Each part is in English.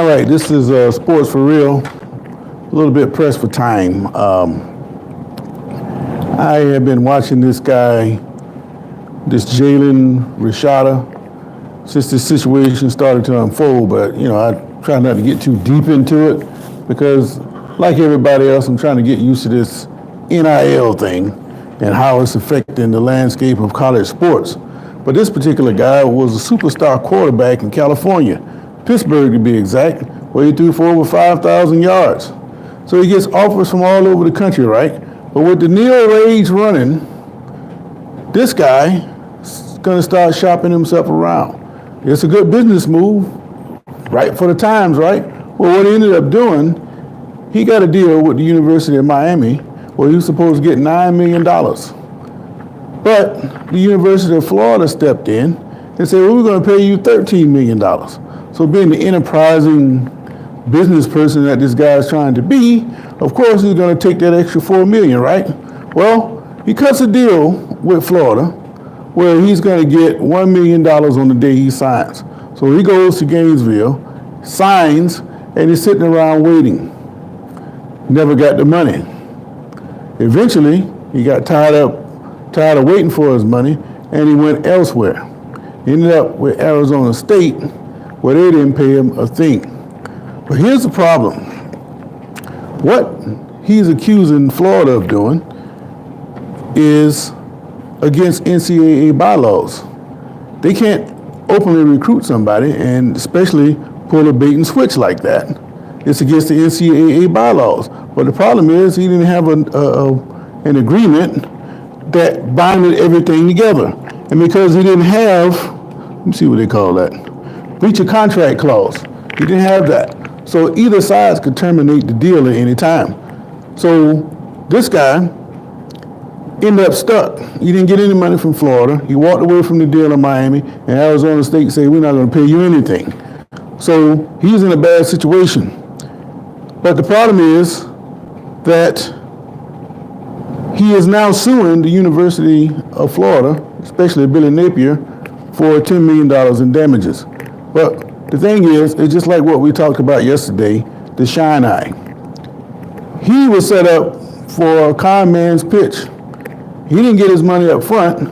All right, this is Sports for Real. A little bit pressed for time. I have been watching this guy, this Jalen Rashada, since this situation started to unfold, but I try not to get too deep into it because, like everybody else, I'm trying to get used to this NIL thing and how it's affecting the landscape of college sports. But this particular guy was a superstar quarterback in California, Pittsburgh to be exact, where he threw for over 5,000 yards. So he gets offers from all over the country, right? But with the NIL rage running, this guy is going to start shopping himself around. It's a good business move, right for the times, right? Well, what he ended up doing, he got a deal with the University of Miami where he was supposed to get $9 million. But the University of Florida stepped in and said, well, we're going to pay you $13 million. So being the enterprising business person that this guy is trying to be, of course he's going to take that extra $4 million, right? Well, he cuts a deal with Florida where he's going to get $1 million on the day he signs. So he goes to Gainesville, signs, and he's sitting around waiting. Never got the money. Eventually, he got tired of waiting for his money, and he went elsewhere. He ended up with Arizona State, where they didn't pay him a thing. But here's the problem. What he's accusing Florida of doing is against NCAA bylaws. They can't openly recruit somebody and especially pull a bait and switch like that. It's against the NCAA bylaws. But the problem is he didn't have an agreement that binded everything together. And because he didn't have, let me see what they call that, breach of contract clause. He didn't have that. So either side could terminate the deal at any time. So this guy ended up stuck. He didn't get any money from Florida. He walked away from the deal in Miami, and Arizona State said, we're not going to pay you anything. So he's in a bad situation. But the problem is that he is now suing the University of Florida, especially Billy Napier, for $10 million in damages. But the thing is, it's just like what we talked about yesterday, the Shine Eye. He was set up for a con man's pitch. He didn't get his money up front.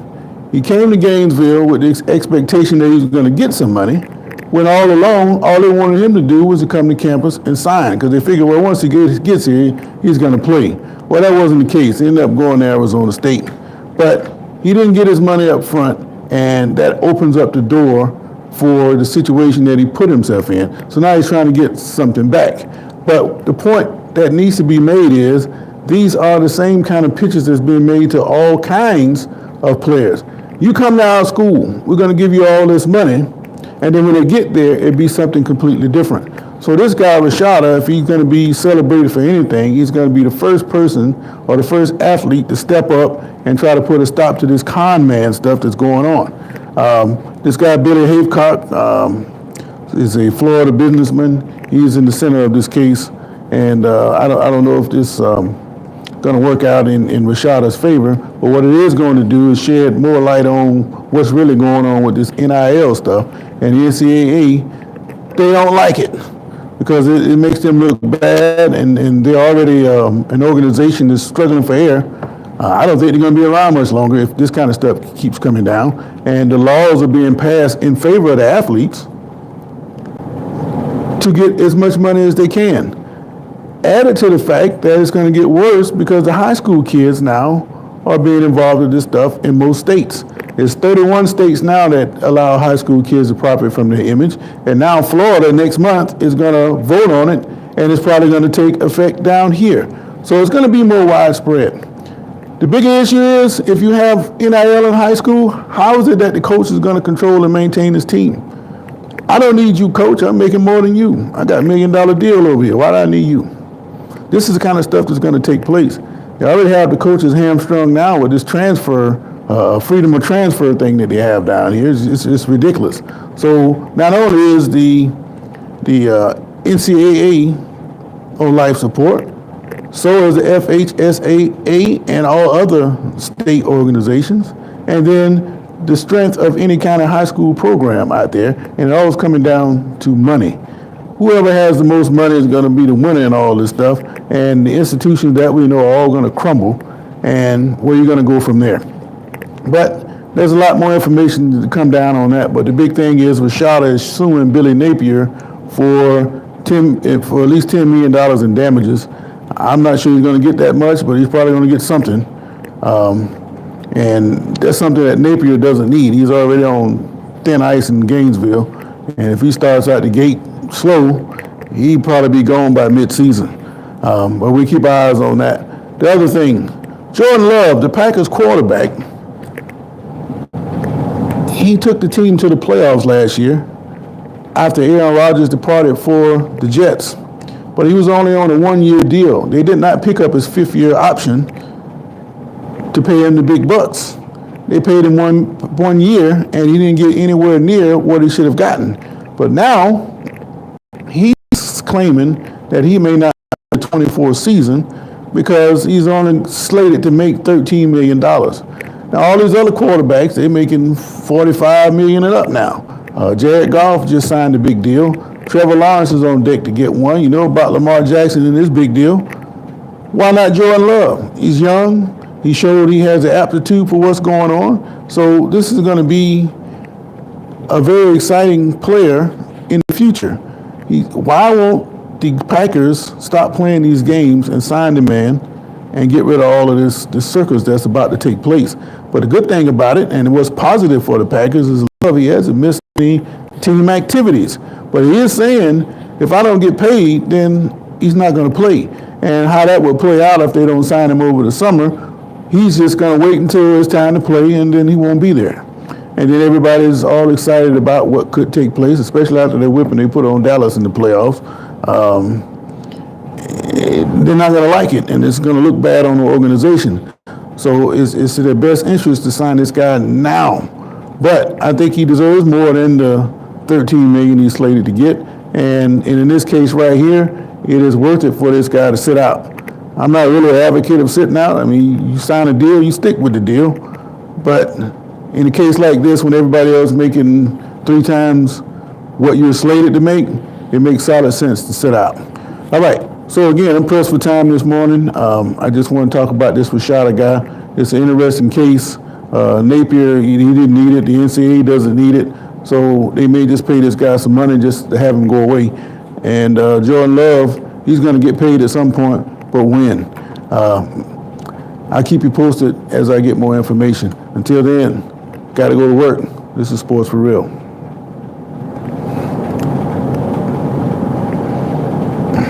He came to Gainesville with the expectation that he was going to get some money, when all along, all they wanted him to do was to come to campus and sign, because they figured, well, once he gets here, he's going to play. Well, that wasn't the case. He ended up going to Arizona State. But he didn't get his money up front, and that opens up the door for the situation that he put himself in. So now he's trying to get something back. But the point that needs to be made is these are the same kind of pitches that's being made to all kinds of players. You come to our school, we're going to give you all this money, and then when they get there, it'd be something completely different. So this guy, Rashada, if he's going to be celebrated for anything, he's going to be the first person or the first athlete to step up and try to put a stop to this con man stuff that's going on. This guy, Billy Havecock, is a Florida businessman. He's in the center of this case, and I don't know if this going to work out in Rashada's favor, but what it is going to do is shed more light on what's really going on with this NIL stuff, and the NCAA, they don't like it because it makes them look bad, and they're already an organization that's struggling for air. I don't think they're going to be around much longer if this kind of stuff keeps coming down. And the laws are being passed in favor of the athletes to get as much money as they can. Added to the fact that it's going to get worse because the high school kids now are being involved with this stuff in most states. There's 31 states now that allow high school kids to profit from their image. And now Florida next month is going to vote on it, and it's probably going to take effect down here. So it's going to be more widespread. The bigger issue is, if you have NIL in high school, how is it that the coach is going to control and maintain his team? I don't need you, coach. I'm making more than you. I got $1 million deal over here. Why do I need you? This is the kind of stuff that's going to take place. They already have the coaches hamstrung now with this transfer, freedom of transfer thing that they have down here. It's ridiculous. So not only is the NCAA on life support, so is the FHSAA and all other state organizations, and then the strength of any kind of high school program out there, and it all is coming down to money. whoever has the most money is going to be the winner in all this stuff, and the institutions that we know are all going to crumble, and where you're going to go from there. But there's a lot more information to come down on that. But the big thing is Rashada is suing Billy Napier for at least $10 million in damages. I'm not sure he's going to get that much, but he's probably going to get something. And that's something that Napier doesn't need. He's already on thin ice in Gainesville. And if he starts out the gate slow, he'd probably be gone by mid-season. But we keep our eyes on that. The other thing, Jordan Love, the Packers quarterback, he took the team to the playoffs last year after Aaron Rodgers departed for the Jets. But he was only on a one-year deal. They did not pick up his fifth-year option to pay him the big bucks. They paid him one year, and he didn't get anywhere near what he should have gotten. But now, he's claiming that he may not have the 24th season because he's only slated to make $13 million. Now, all these other quarterbacks, they're making $45 million and up now. Jared Goff just signed a big deal. Trevor Lawrence is on deck to get one. You know about Lamar Jackson and his big deal. Why not Jordan Love? He's young. He showed he has the aptitude for what's going on. So this is going to be a very exciting player in the future. Why won't the Packers stop playing these games and sign the man and get rid of all of this circus that's about to take place? But the good thing about it, and what's positive for the Packers, is Love, he hasn't missed any team activities. But he is saying, if I don't get paid, then he's not going to play. And how that will play out if they don't sign him over the summer, he's just going to wait until it's time to play, and then he won't be there. And then everybody's all excited about what could take place, especially after the whipping they put on Dallas in the playoffs. They're not going to like it, and it's going to look bad on the organization. So it's in their best interest to sign this guy now. But I think he deserves more than the $13 million he's slated to get. And in this case right here, it is worth it for this guy to sit out. I'm not really an advocate of sitting out. I mean, you sign a deal, you stick with the deal. But in a case like this, when everybody else is making 3 times what you're slated to make, it makes solid sense to sit out. All right. So again, I'm pressed for time this morning. I just want to talk about this Rashada guy. It's an interesting case. Napier, he didn't need it. The NCAA doesn't need it. So they may just pay this guy some money just to have him go away. And Jordan Love, he's going to get paid at some point, but when? I'll keep you posted as I get more information. Until then, got to go to work. This is Sports for Real.